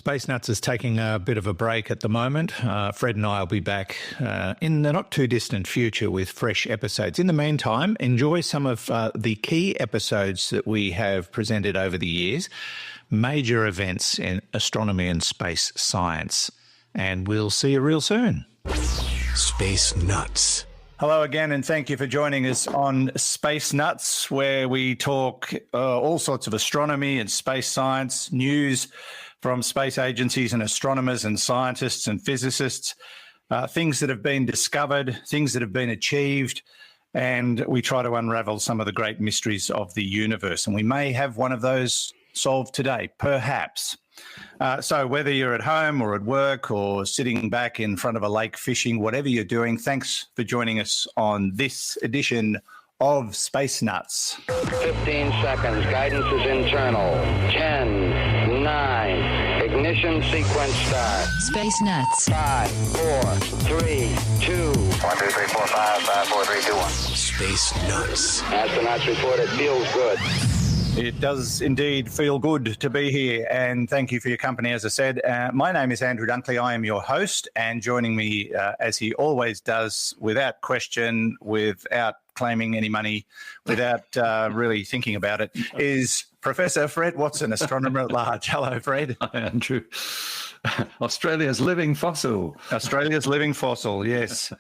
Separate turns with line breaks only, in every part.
Space Nuts is taking a bit of a break at the moment. Fred and I will be back in the not too distant future with fresh episodes. In the meantime, enjoy some of the key episodes that we have presented over the years, major events in astronomy and space science. And we'll see you real soon.
Space Nuts.
Hello again, and thank you for joining us on Space Nuts, where we talk all sorts of astronomy and space science, news from space agencies and astronomers and scientists and physicists, things that have been discovered, things that have been achieved, and we try to unravel some of the great mysteries of the universe. And we may have one of those solved today, perhaps. So whether you're at home or at work or sitting back in front of a lake fishing, whatever you're doing, thanks for joining us on this edition of Space Nuts.
15 seconds. Guidance is internal. 10, 9. Ignition sequence start.
Space Nuts.
5, 4, 3, 2. 1, 2, 3, 4, 5, 5, 4, 3, 2, 1.
Space Nuts.
Astronauts report it feels good.
It does indeed feel good to be here, and thank you for your company, as I said. My name is Andrew Dunkley. I am your host, and joining me, as he always does, without question, without claiming any money, without really thinking about it, is Professor Fred Watson, astronomer at large. Hello, Fred.
Hi, Andrew. Australia's living fossil.
Australia's living fossil, yes.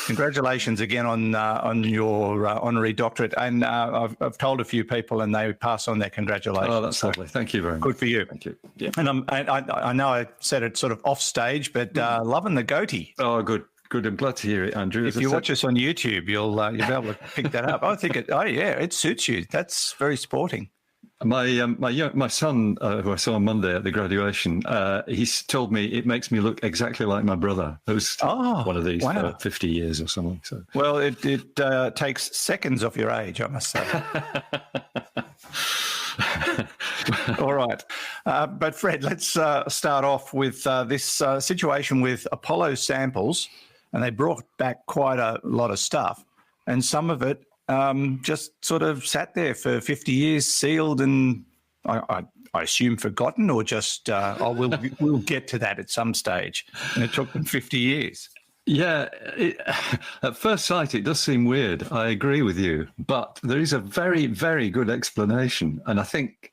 Congratulations again on your honorary doctorate. And I've told a few people, and they pass on their congratulations.
Oh, that's lovely. Thank you very much.
Good for you.
Thank you. Yeah.
And I know I said it sort of off stage, but loving the goatee.
Oh, good. Good. I'm glad to hear it, Andrew.
If you watch us on YouTube, you'll be able to pick that up. I think it suits you. That's very sporting.
My son, who I saw on Monday at the graduation, he's told me it makes me look exactly like my brother, who's one of these for 50 years or something. So,
well, it takes seconds off your age, I must say. All right. But Fred, let's start off with this situation with Apollo samples, and they brought back quite a lot of stuff, and some of it just sort of sat there for 50 years, sealed, and I assume forgotten, or just we'll get to that at some stage. And it took them 50 years.
Yeah, at first sight, it does seem weird. I agree with you, but there is a very, very good explanation, and I think,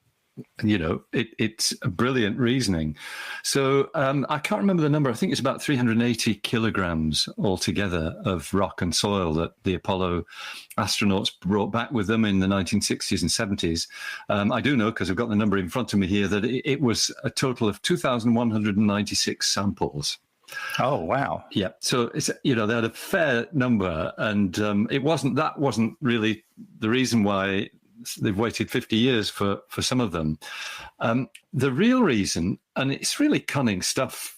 it's a brilliant reasoning. So I can't remember the number. I think it's about 380 kilograms altogether of rock and soil that the Apollo astronauts brought back with them in the 1960s and 70s. I do know, because I've got the number in front of me here, that it was a total of 2,196 samples.
Oh, wow.
Yeah. So it's, they had a fair number, and it wasn't really the reason why they've waited 50 years for some of them. The real reason, and it's really cunning stuff,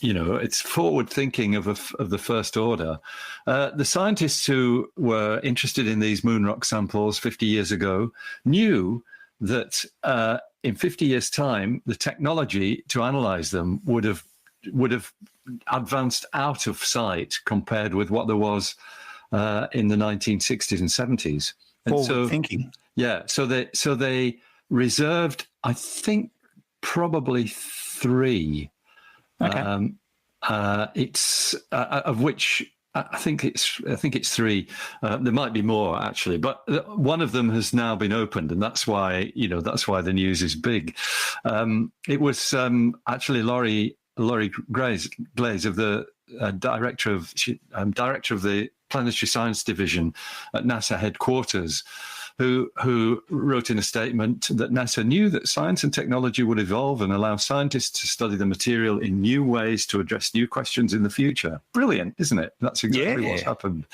it's forward thinking of the first order. The scientists who were interested in these moon rock samples 50 years ago knew that in 50 years' time, the technology to analyze them would have advanced out of sight compared with what there was in the 1960s and 70s. And
forward thinking.
Yeah, so they reserved, I think, probably 3.
Okay.
It's of which I think it's 3. There might be more actually, but one of them has now been opened, and that's why the news is big. It was actually Laurie Glaze of the director of the Planetary Science Division at NASA headquarters, who wrote in a statement that NASA knew that science and technology would evolve and allow scientists to study the material in new ways to address new questions in the future. Brilliant, isn't it? That's exactly what's happened.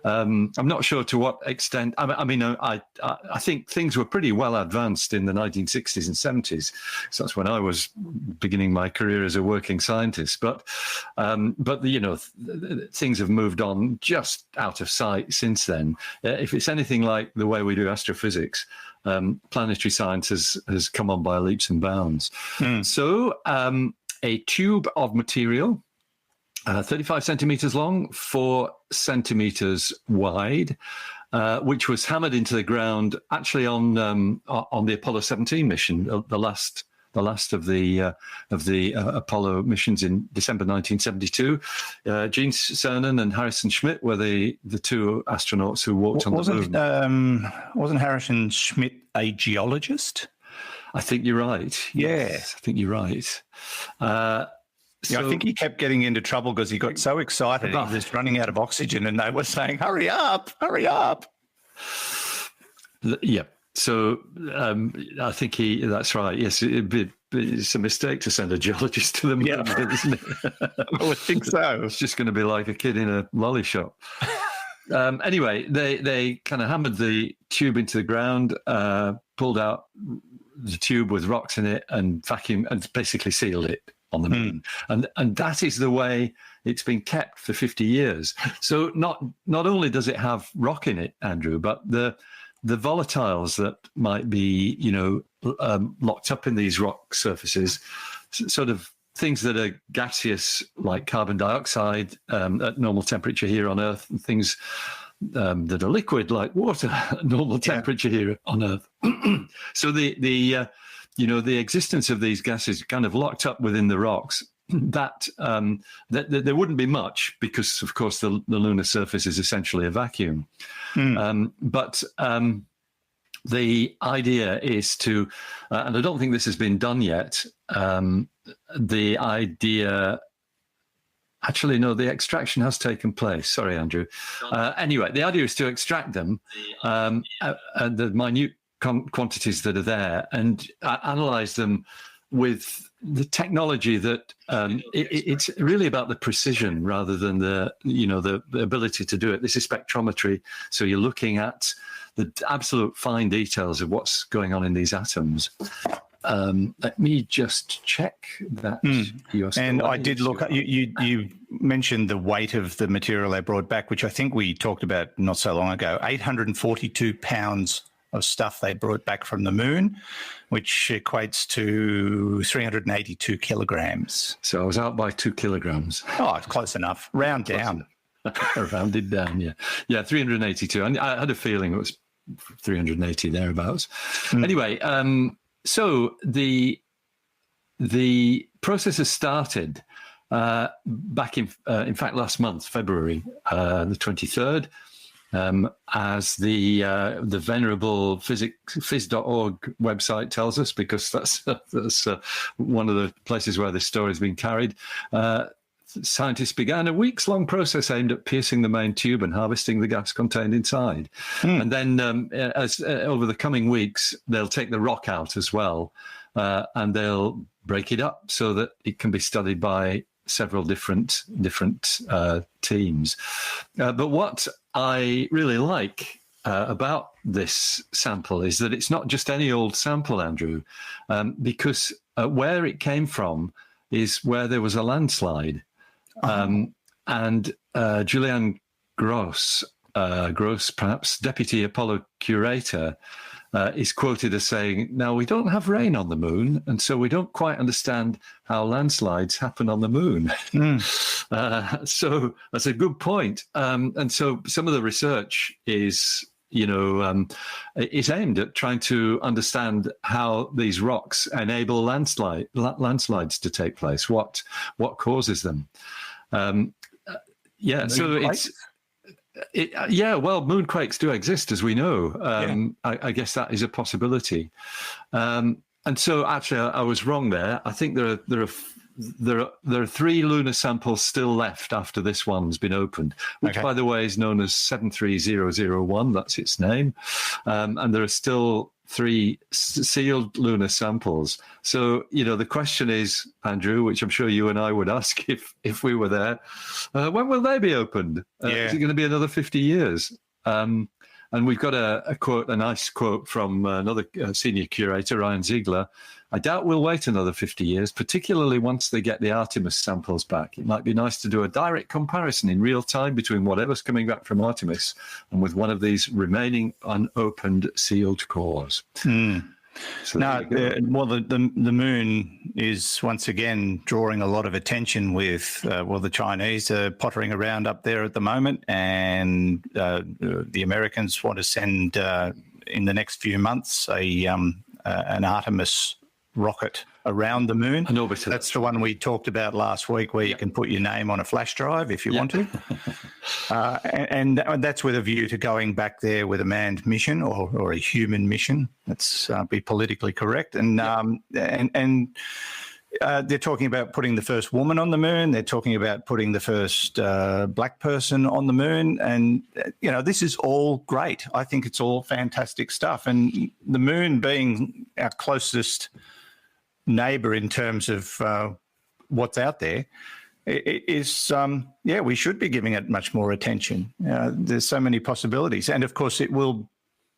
I'm not sure to what extent. I think things were pretty well advanced in the 1960s and 70s. So that's when I was beginning my career as a working scientist. But things have moved on just out of sight since then. If it's anything like the way we do astrophysics, planetary science has come on by leaps and bounds. So a tube of material, 35 centimeters long, 4 centimeters wide, which was hammered into the ground actually on the Apollo 17 mission, the last last of the Apollo missions in December 1972. Gene Cernan and Harrison Schmitt were the two astronauts who walked on the moon.
Wasn't Harrison Schmitt a geologist?
I think you're right. Yes, I think you're right.
I think he kept getting into trouble because he got so excited he was running out of oxygen, and they were saying, "Hurry up, hurry up!"
Yeah. So I think that's right. Yes, it's a mistake to send a geologist to the moon, isn't it?
I would think so.
It's just going to be like a kid in a lolly shop. Anyway, they kind of hammered the tube into the ground, pulled out the tube with rocks in it, and vacuum and basically sealed it on the moon. And that is the way it's been kept for 50 years. So not only does it have rock in it, Andrew, but the volatiles that might be, locked up in these rock surfaces, sort of things that are gaseous like carbon dioxide at normal temperature here on Earth, and things that are liquid like water at normal temperature here on Earth. So the existence of these gases kind of locked up within the rocks, that there wouldn't be much because, of course, the lunar surface is essentially a vacuum. But the idea is to, and I don't think this has been done yet, the idea... Actually, no, the extraction has taken place. Sorry, Andrew. Anyway, the idea is to extract them, the minute quantities that are there, and analyze them with the technology that it's really about the precision rather than the ability to do it. This is spectrometry, so you're looking at the absolute fine details of what's going on in these atoms. Let me just check that.
And I did look. You mentioned the weight of the material they brought back, which I think we talked about not so long ago. 842 pounds of stuff they brought back from the moon, which equates to 382 kilograms.
So I was out by 2 kilograms.
Oh, it's close enough. Round down.
Rounded down, yeah, 382. And I had a feeling it was 380 thereabouts. Anyway, so the process has started back in fact last month, February the 23rd, as the venerable phys.org website tells us, because that's one of the places where this story has been carried. Scientists began a weeks-long process aimed at piercing the main tube and harvesting the gas contained inside. And then as over the coming weeks, they'll take the rock out as well, and they'll break it up so that it can be studied by several different teams. But what I really like about this sample is that it's not just any old sample, Andrew, because where it came from is where there was a landslide. And Julianne Gross, perhaps, Deputy Apollo Curator, is quoted as saying, "Now, we don't have rain on the moon, and so we don't quite understand how landslides happen on the moon." So that's a good point. And so some of the research is, is aimed at trying to understand how these rocks enable landslides to take place, what causes them. So moonquakes do exist, as we know. I guess that is a possibility. And so, actually, I was wrong there. I think there are 3 lunar samples still left after this one's been opened, which, by the way, is known as 73001. That's its name. And there are still 3 sealed lunar samples. So, the question is, Andrew, which I'm sure you and I would ask if we were there, when will they be opened? Is it going to be another 50 years? And we've got a nice quote from another senior curator, Ryan Ziegler. "I doubt we'll wait another 50 years, particularly once they get the Artemis samples back. It might be nice to do a direct comparison in real time between whatever's coming back from Artemis and with one of these remaining unopened sealed cores." So
the moon is once again drawing a lot of attention with, the Chinese are pottering around up there at the moment, and the Americans want to send in the next few months an Artemis rocket around the moon.
An orbiter.
That's the one we talked about last week, where you can put your name on a flash drive if you want to. And that's with a view to going back there with a manned mission or a human mission. Let's be politically correct. And they're talking about putting the first woman on the moon. They're talking about putting the first black person on the moon. And, this is all great. I think it's all fantastic stuff. And the moon being our closest neighbour in terms of what's out there, is, we should be giving it much more attention. There's so many possibilities. And, of course, it will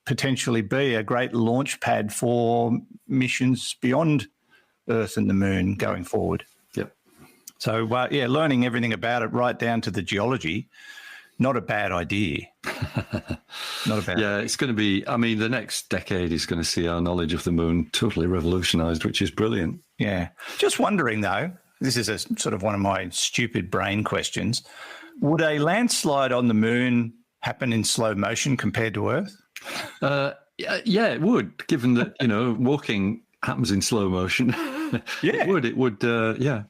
potentially be a great launch pad for missions beyond Earth and the moon going forward.
Yep.
So, learning everything about it right down to the geology, not a bad idea. Not a bad idea.
It's going to be, the next decade is going to see our knowledge of the moon totally revolutionised, which is brilliant.
Yeah. Just wondering, though, this is a sort of one of my stupid brain questions. Would a landslide on the moon happen in slow motion compared to Earth?
Yeah, it would, given that, walking happens in slow motion.
Yeah.
It would. The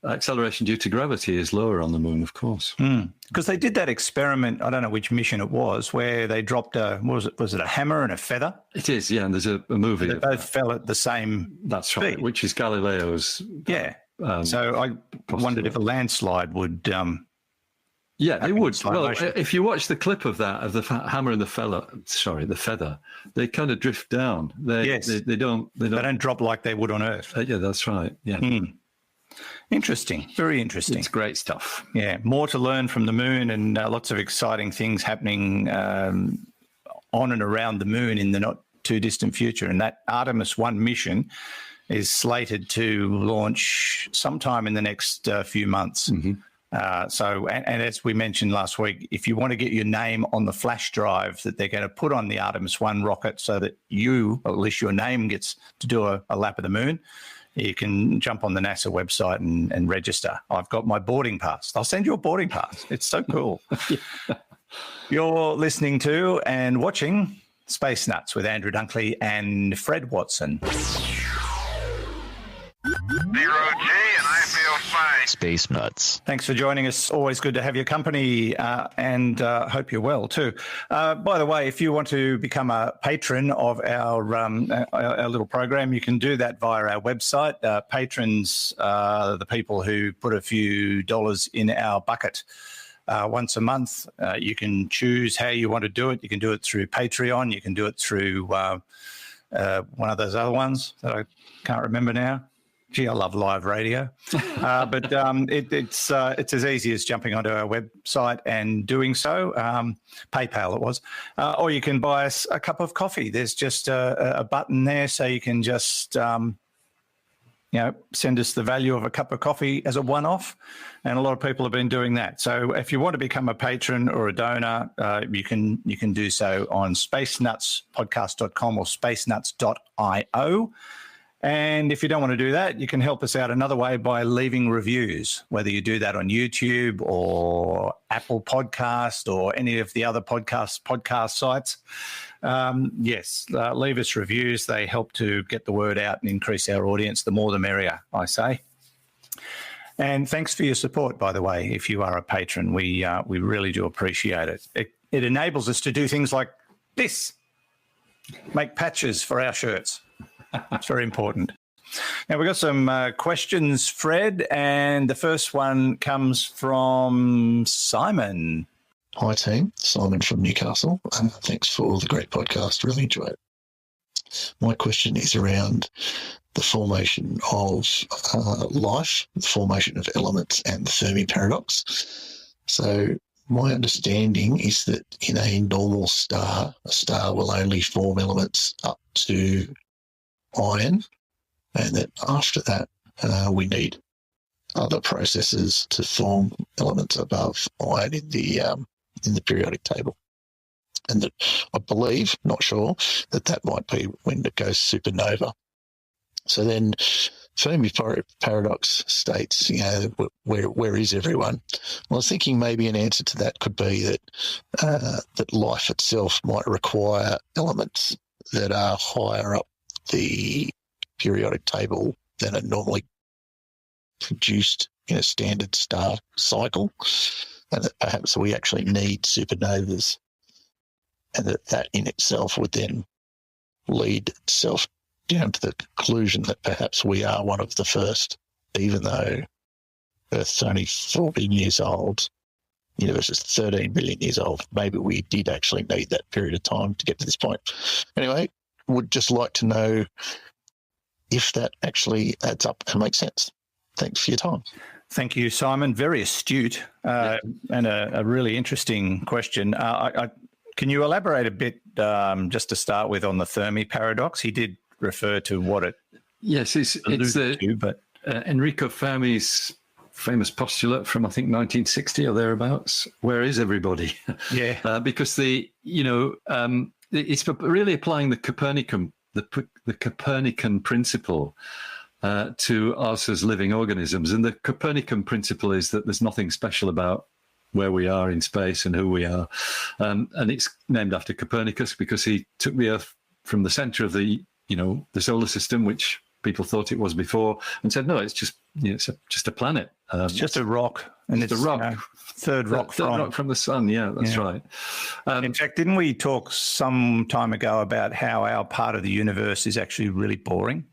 acceleration due to gravity is lower on the moon, of course.
Because they did that experiment, I don't know which mission it was, where they dropped was it a hammer and a feather?
It is, yeah, and there's a movie.
They both fell at the same
That's
speed.
right, which is Galileo's.
Yeah. So I wondered if a landslide would...
it would. Well,
motion.
if you watch the clip of that, of the hammer and the feather, they kind of drift down. They don't
drop like they would on Earth.
Yeah, that's right. Yeah.
Interesting. Very interesting.
It's great stuff.
Yeah. More to learn from the moon, and lots of exciting things happening on and around the moon in the not too distant future. And that Artemis 1 mission is slated to launch sometime in the next few months. Mm-hmm. And as we mentioned last week, if you want to get your name on the flash drive that they're going to put on the Artemis 1 rocket so that you, or at least your name, gets to do a lap of the moon, you can jump on the NASA website and register. I've got my boarding pass. I'll send you a boarding pass. It's so cool. You're listening to and watching Space Nuts with Andrew Dunkley and Fred Watson.
0G, and I feel fine.
Space Nuts.
Thanks for joining us. Always good to have your company, and hope you're well too. By the way, if you want to become a patron of our little program, you can do that via our website. Patrons are the people who put a few dollars in our bucket once a month. You can choose how you want to do it. You can do it through Patreon. You can do it through one of those other ones that I can't remember now. Gee, I love live radio. But it's as easy as jumping onto our website and doing so. PayPal it was. Or you can buy us a cup of coffee. There's just a button there, so you can just send us the value of a cup of coffee as a one-off. And a lot of people have been doing that. So if you want to become a patron or a donor, you can do so on spacenutspodcast.com or spacenuts.io. And if you don't want to do that, you can help us out another way by leaving reviews, whether you do that on YouTube or Apple Podcast or any of the other podcast sites. Leave us reviews. They help to get the word out and increase our audience. The more the merrier, I say. And thanks for your support, by the way, if you are a patron. We really do appreciate it. It enables us to do things like this, make patches for our shirts. It's very important. Now, we've got some questions, Fred, and the first one comes from Simon.
Hi, team. Simon from Newcastle. Thanks for the great podcast. Really enjoy it. My question is around the formation of life, the formation of elements, and the Fermi Paradox. So my understanding is that in a normal star, a star will only form elements up to iron, and that after that we need other processes to form elements above iron in the periodic table. And that I believe, not sure, that might be when it goes supernova. So then Fermi Paradox states, where is everyone? Well, I was thinking maybe an answer to that could be that life itself might require elements that are higher up the periodic table than are normally produced in a standard star cycle, and that perhaps we actually need supernovas, and that in itself would then lead itself down to the conclusion that perhaps we are one of the first, even though Earth's only 4 billion years old, the universe is 13 billion years old. Maybe we did actually need that period of time to get to this point. Anyway, would just like to know if that actually adds up and makes sense. Thanks for your time.
Thank you, Simon. Very astute and a really interesting question. Can you elaborate a bit, just to start with, on the Fermi paradox? He did refer to what it.
Yes, it's Enrico Fermi's famous postulate from, I think, 1960 or thereabouts. Where is everybody?
Yeah,
because it's really applying the Copernican principle to us as living organisms. And the Copernican principle is that there's nothing special about where we are in space and who we are. And it's named after Copernicus because he took the Earth from the center of the solar system, which people thought it was before, and said, no, it's just just a planet.
It's just a rock. And it's a rock. Third rock
from the sun. Yeah, that's right.
In fact, didn't we talk some time ago about how our part of the universe is actually really boring?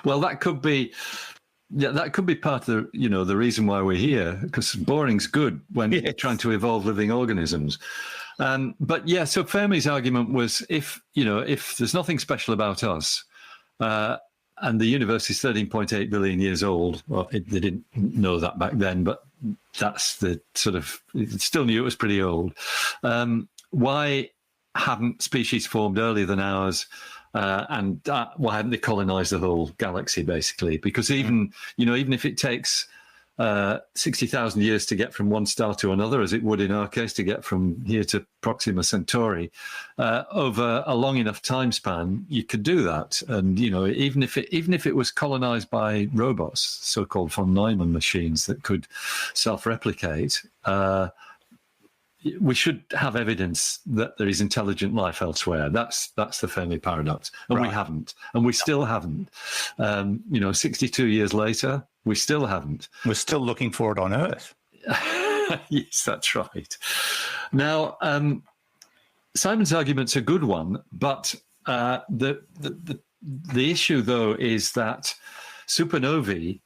Well, that could be part of the reason why we're here, because boring's good when you're trying to evolve living organisms. But yeah, so Fermi's argument was if there's nothing special about us, and the universe is 13.8 billion years old. Well, they didn't know that back then, but that's the it still knew it was pretty old. Why haven't species formed earlier than ours? And why haven't they colonized the whole galaxy, basically? Because even if it takes 60,000 years to get from one star to another, as it would in our case to get from here to Proxima Centauri, over a long enough time span, you could do that. And even if it was colonized by robots, so-called von Neumann machines that could self-replicate, we should have evidence that there is intelligent life elsewhere. That's the Fermi paradox, and we haven't, and we still haven't. 62 years later, we still haven't.
We're still looking for it on Earth.
Yes, that's right. Now, Simon's argument's a good one, but the issue though is that supernovae,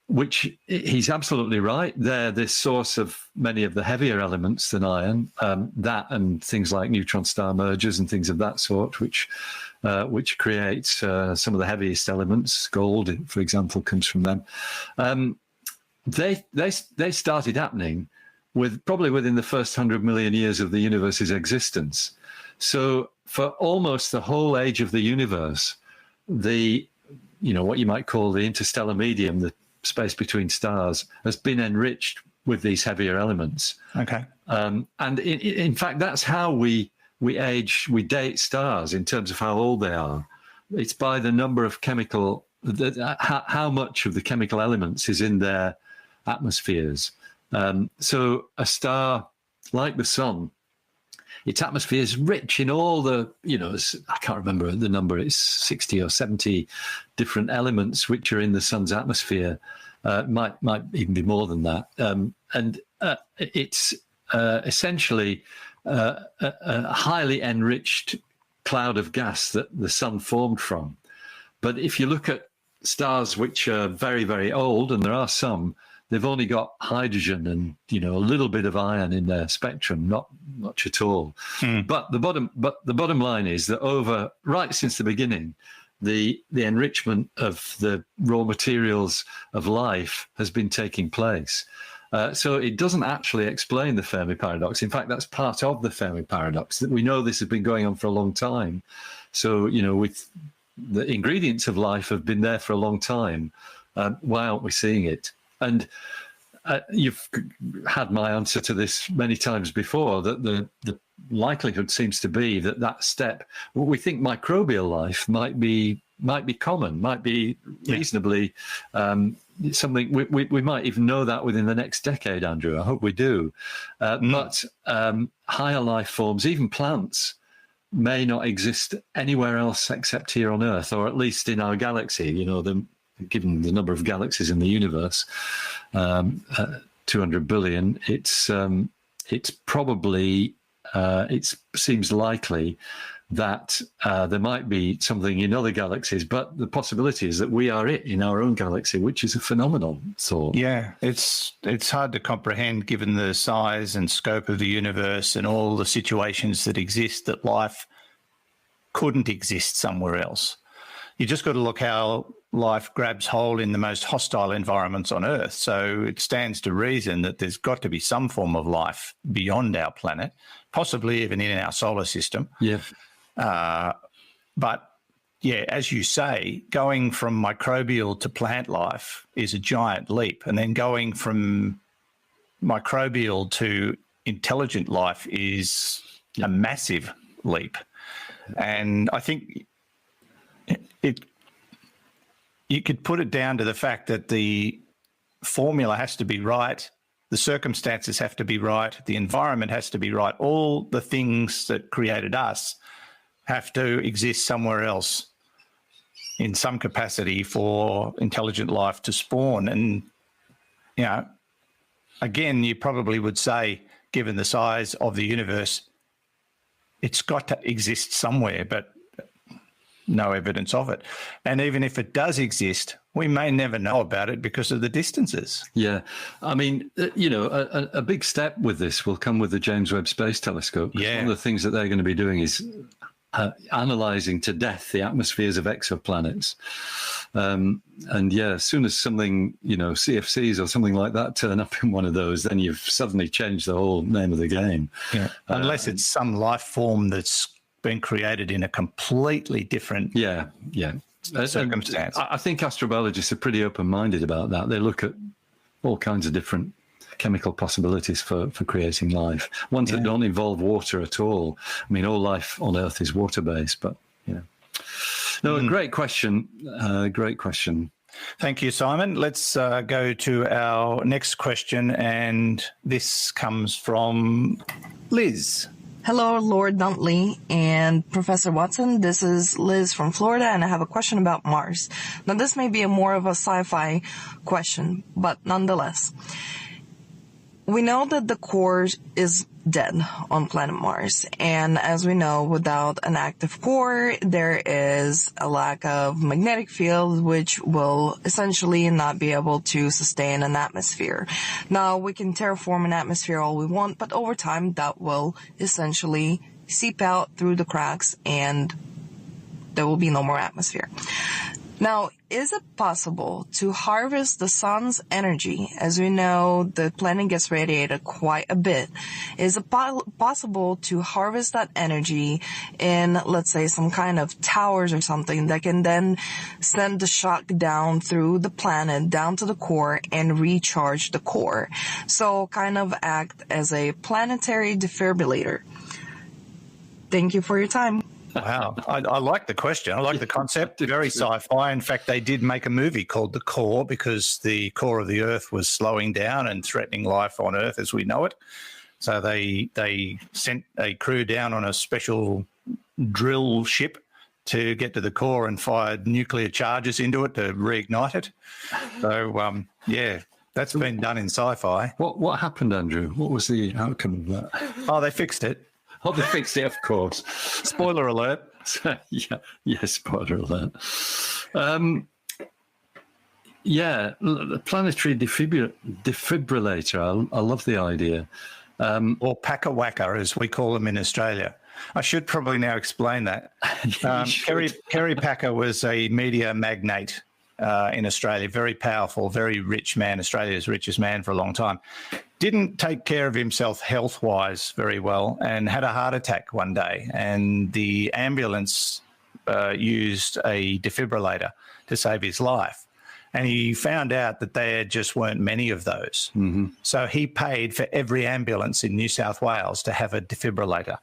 which he's absolutely right, they're the source of many of the heavier elements than iron, that and things like neutron star mergers and things of that sort, which create some of the heaviest elements. Gold, for example, comes from them. They started happening probably within the first 100 million years of the universe's existence. So for almost the whole age of the universe, what you might call the interstellar medium, the space between stars, has been enriched with these heavier elements.
Okay.
And in fact, that's how we date stars in terms of how old they are. It's by the number of how much of the chemical elements is in their atmospheres. So a star like the sun, its atmosphere is rich in all the, I can't remember the number, it's 60 or 70 different elements which are in the sun's atmosphere. Might even be more than that. And it's essentially a highly enriched cloud of gas that the sun formed from. But if you look at stars which are very, very old, and there are some, they've only got hydrogen and a little bit of iron in their spectrum, not much at all. But the bottom line is that right since the beginning, the enrichment of the raw materials of life has been taking place. So it doesn't actually explain the Fermi paradox. In fact, that's part of the Fermi paradox, that we know this has been going on for a long time. So, with the ingredients of life have been there for a long time. Why aren't we seeing it? And you've had my answer to this many times before, that the likelihood seems to be that step, we think microbial life might be common, might be reasonably something. We might even know that within the next decade, Andrew. I hope we do. But higher life forms, even plants, may not exist anywhere else except here on Earth, or at least in our galaxy. Given the number of galaxies in the universe, 200 billion, it's probably it seems likely that there might be something in other galaxies, but the possibility is that we are it in our own galaxy, which is a phenomenal thought.
Yeah, it's hard to comprehend given the size and scope of the universe and all the situations that exist, that life couldn't exist somewhere else. You just got to look how life grabs hold in the most hostile environments on Earth. So it stands to reason that there's got to be some form of life beyond our planet, possibly even in our solar system.
Yeah.
But yeah, as you say, going from microbial to plant life is a giant leap. And then going from microbial to intelligent life is a massive leap. And I think you could put it down to the fact that the formula has to be right, the circumstances have to be right, the environment has to be right. All the things that created us have to exist somewhere else in some capacity for intelligent life to spawn. And, again, you probably would say, given the size of the universe, it's got to exist somewhere, but no evidence of it. And even if it does exist, we may never know about it because of the distances.
Yeah. I mean, a big step with this will come with the James Webb Space Telescope.
Yeah.
One of the things that they're going to be doing is analyzing to death the atmospheres of exoplanets. As soon as something, CFCs or something like that turn up in one of those, then you've suddenly changed the whole name of the game.
Yeah. Unless it's some life form that's been created in a completely different circumstance.
I think astrobiologists are pretty open-minded about that. They look at all kinds of different chemical possibilities for creating life, ones that don't involve water at all. I mean, all life on Earth is water-based, but great question. Great question.
Thank you, Simon. Let's go to our next question, and this comes from Liz.
Hello, Lord Dunkley and Professor Watson. This is Liz from Florida, and I have a question about Mars. Now, this may be more of a sci-fi question, but nonetheless. We know that the core is dead on planet Mars, and as we know, without an active core, there is a lack of magnetic field, which will essentially not be able to sustain an atmosphere. Now, we can terraform an atmosphere all we want, but over time, that will essentially seep out through the cracks, and there will be no more atmosphere. Now, is it possible to harvest the sun's energy? As we know, the planet gets radiated quite a bit. Is it possible to harvest that energy in, let's say, some kind of towers or something that can then send the shock down through the planet, down to the core, and recharge the core? So kind of act as a planetary defibrillator. Thank you for your time.
Wow. I like the question. I like the concept. Very sci-fi. In fact, they did make a movie called The Core because the core of the Earth was slowing down and threatening life on Earth as we know it. So they sent a crew down on a special drill ship to get to the core and fired nuclear charges into it to reignite it. So, that's been done in sci-fi.
What happened, Andrew? What was the outcome of that?
Oh, they fixed it.
Oh, they fixed it, of course.
Spoiler alert.
Spoiler alert. The planetary defibrillator. I love the idea.
Or Packer-Wacker, as we call them in Australia. I should probably now explain that. Kerry Packer was a media magnate in Australia, very powerful, very rich man, Australia's richest man for a long time. Didn't take care of himself health-wise very well and had a heart attack one day. And the ambulance used a defibrillator to save his life. And he found out that there just weren't many of those. Mm-hmm. So he paid for every ambulance in New South Wales to have a defibrillator.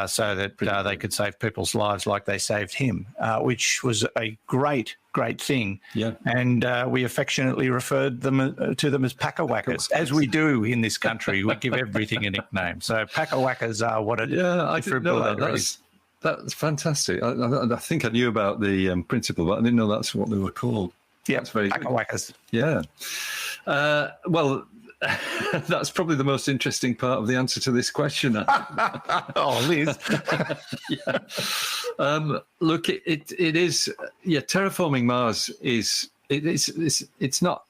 So that they could save people's lives like they saved him, which was a great thing. Yeah. And we affectionately referred to them as Packer-Wackers, as we do in this country. We give everything a nickname. So Packer-Wackers are what a defibrillator is.
That's fantastic. I think I knew about the principle, but I didn't know that's what they were called.
Yeah,
that's very good.
whackers.
Yeah. Well, that's probably the most interesting part of the answer to this question.
Oh, Liz.
Yeah. Look, it is. Yeah, terraforming Mars is. It's not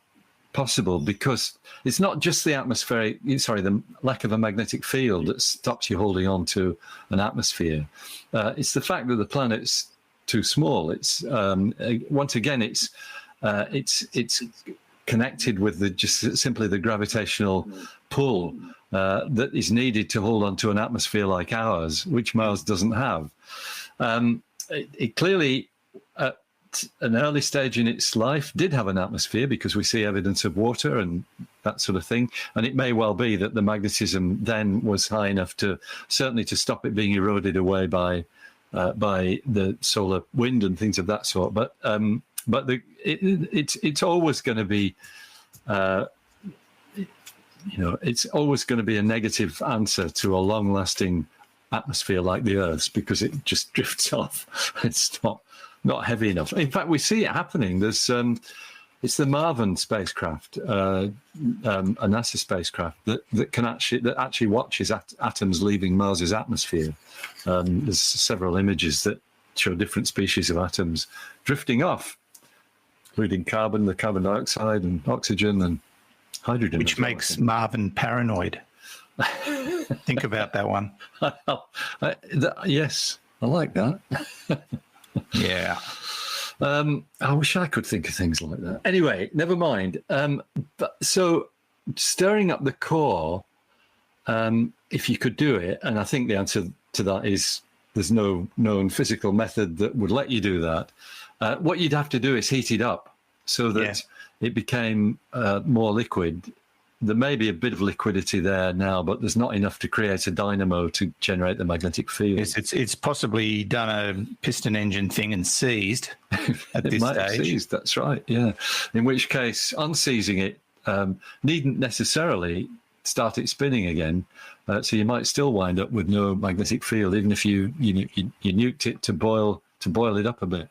possible because it's not just the the lack of a magnetic field that stops you holding on to an atmosphere. It's the fact that the planet's too small. It's once again, it's connected with simply the gravitational pull that is needed to hold on to an atmosphere like ours, which Mars doesn't have. It clearly, at an early stage in its life, did have an atmosphere because we see evidence of water and that sort of thing. And it may well be that the magnetism then was high enough to stop it being eroded away by the solar wind and things of that sort. But it's always going to be, it's always going to be a negative answer to a long-lasting atmosphere like the Earth's because it just drifts off. It's not heavy enough. In fact, we see it happening. There's it's the Marvin spacecraft, a NASA spacecraft that actually watches atoms leaving Mars's atmosphere. There's several images that show different species of atoms drifting off, including carbon, the carbon dioxide, and oxygen and hydrogen.
Which makes Marvin paranoid. Think about that one.
Yes, I like that.
Yeah.
I wish I could think of things like that. Anyway, never mind. But so stirring up the core, if you could do it, and I think the answer to that is there's no known physical method that would let you do that. What you'd have to do is heat it up so that it became more liquid. There may be a bit of liquidity there now, but there's not enough to create a dynamo to generate the magnetic field.
Yes, it's possibly done a piston engine thing and seized at this stage.
Seized, that's right, yeah. In which case, unseizing it needn't necessarily start it spinning again. So you might still wind up with no magnetic field, even if you nuked it to boil it up a bit.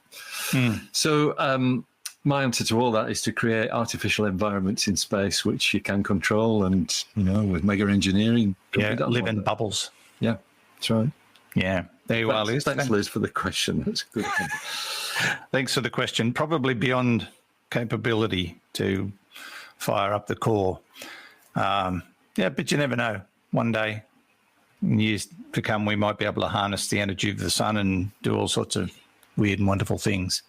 So my answer to all that is to create artificial environments in space which you can control, and with mega engineering,
live in bubbles.
Yeah, that's right.
Yeah, there you are, Liz.
Thanks, Liz, for the question. That's a good one.
Thanks for the question. Probably beyond capability to fire up the core. But you never know. One day, in years to come, we might be able to harness the energy of the sun and do all sorts of weird and wonderful things.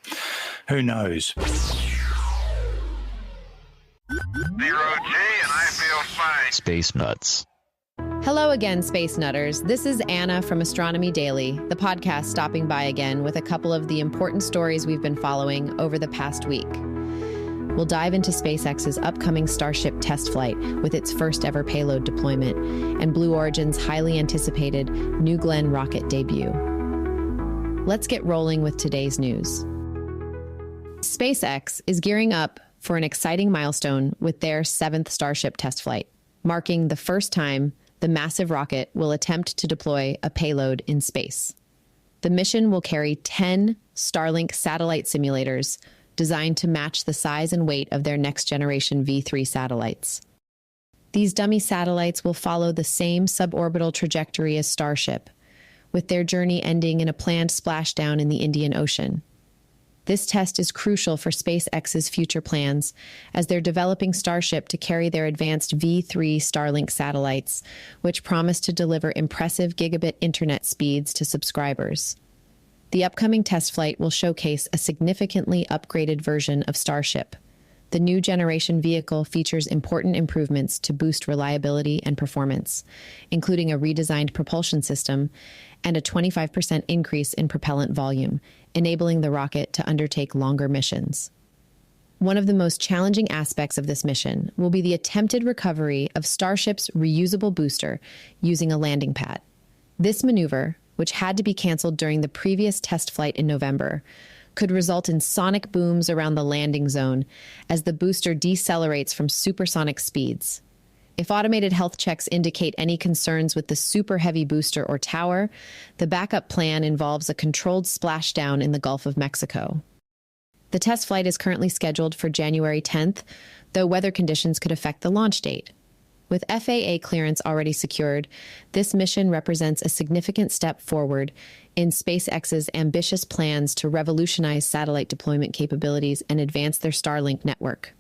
Who knows?
0G, and I feel fine.
Space Nuts.
Hello again, Space Nutters. This is Anna from Astronomy Daily, the podcast stopping by again with a couple of the important stories we've been following over the past week. We'll dive into SpaceX's upcoming Starship test flight with its first ever payload deployment and Blue Origin's highly anticipated New Glenn rocket debut. Let's get rolling with today's news. SpaceX is gearing up for an exciting milestone with their 7th Starship test flight, marking the first time the massive rocket will attempt to deploy a payload in space. The mission will carry 10 Starlink satellite simulators designed to match the size and weight of their next-generation V3 satellites. These dummy satellites will follow the same suborbital trajectory as Starship, with their journey ending in a planned splashdown in the Indian Ocean. This test is crucial for SpaceX's future plans, as they're developing Starship to carry their advanced V3 Starlink satellites, which promise to deliver impressive gigabit internet speeds to subscribers. The upcoming test flight will showcase a significantly upgraded version of Starship. The new generation vehicle features important improvements to boost reliability and performance, including a redesigned propulsion system and a 25% increase in propellant volume, enabling the rocket to undertake longer missions. One of the most challenging aspects of this mission will be the attempted recovery of Starship's reusable booster using a landing pad. This maneuver, which had to be canceled during the previous test flight in November, could result in sonic booms around the landing zone as the booster decelerates from supersonic speeds. If automated health checks indicate any concerns with the super heavy booster or tower, the backup plan involves a controlled splashdown in the Gulf of Mexico. The test flight is currently scheduled for January 10th, though weather conditions could affect the launch date. With FAA clearance already secured, this mission represents a significant step forward in SpaceX's ambitious plans to revolutionize satellite deployment capabilities and advance their Starlink network.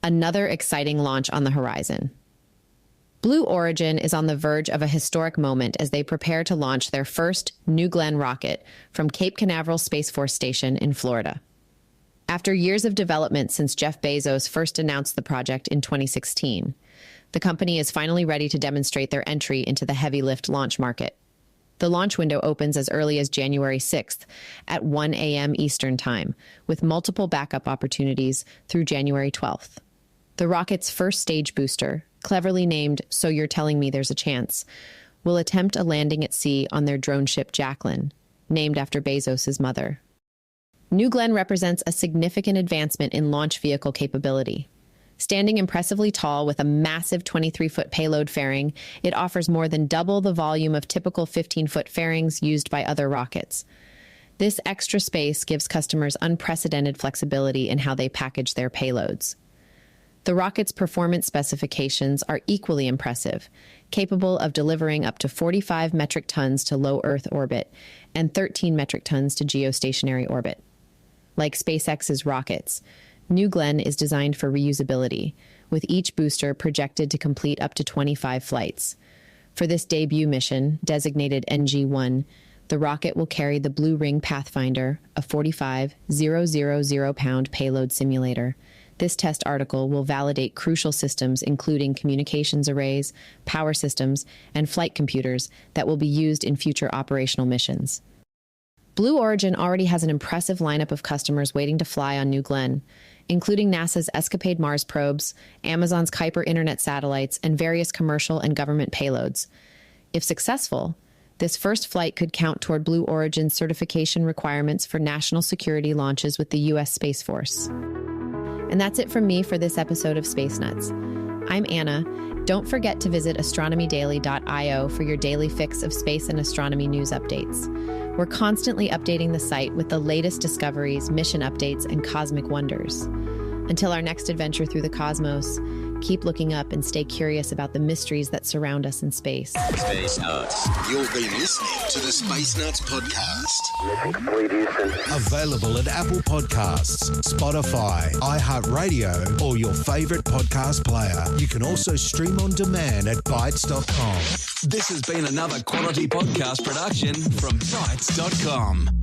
Another exciting launch on the horizon. Blue Origin is on the verge of a historic moment as they prepare to launch their first New Glenn rocket from Cape Canaveral Space Force Station in Florida. After years of development since Jeff Bezos first announced the project in 2016, the company is finally ready to demonstrate their entry into the heavy lift launch market. The launch window opens as early as January 6th at 1 a.m. Eastern Time, with multiple backup opportunities through January 12th. The rocket's first stage booster, cleverly named So You're Telling Me There's a Chance, will attempt a landing at sea on their drone ship Jacqueline, named after Bezos' mother. New Glenn represents a significant advancement in launch vehicle capability. Standing impressively tall with a massive 23-foot payload fairing, it offers more than double the volume of typical 15-foot fairings used by other rockets. This extra space gives customers unprecedented flexibility in how they package their payloads. The rocket's performance specifications are equally impressive, capable of delivering up to 45 metric tons to low Earth orbit and 13 metric tons to geostationary orbit. Like SpaceX's rockets, New Glenn is designed for reusability, with each booster projected to complete up to 25 flights. For this debut mission, designated NG-1, the rocket will carry the Blue Ring Pathfinder, a 45,000-pound payload simulator. This test article will validate crucial systems including communications arrays, power systems, and flight computers that will be used in future operational missions. Blue Origin already has an impressive lineup of customers waiting to fly on New Glenn, including NASA's Escapade Mars probes, Amazon's Kuiper internet satellites, and various commercial and government payloads. If successful, this first flight could count toward Blue Origin's certification requirements for national security launches with the U.S. Space Force. And that's it from me for this episode of Space Nuts. I'm Anna. Don't forget to visit astronomydaily.io for your daily fix of space and astronomy news updates. We're constantly updating the site with the latest discoveries, mission updates, and cosmic wonders. Until our next adventure through the cosmos, keep looking up and stay curious about the mysteries that surround us in space.
Space Nuts. You've been listening to the Space Nuts podcast.
Mission complete, Houston.
Available at Apple Podcasts, Spotify, iHeartRadio, or your favorite podcast player. You can also stream on demand at Bitesz.com.
This has been another quality podcast production from Bitesz.com.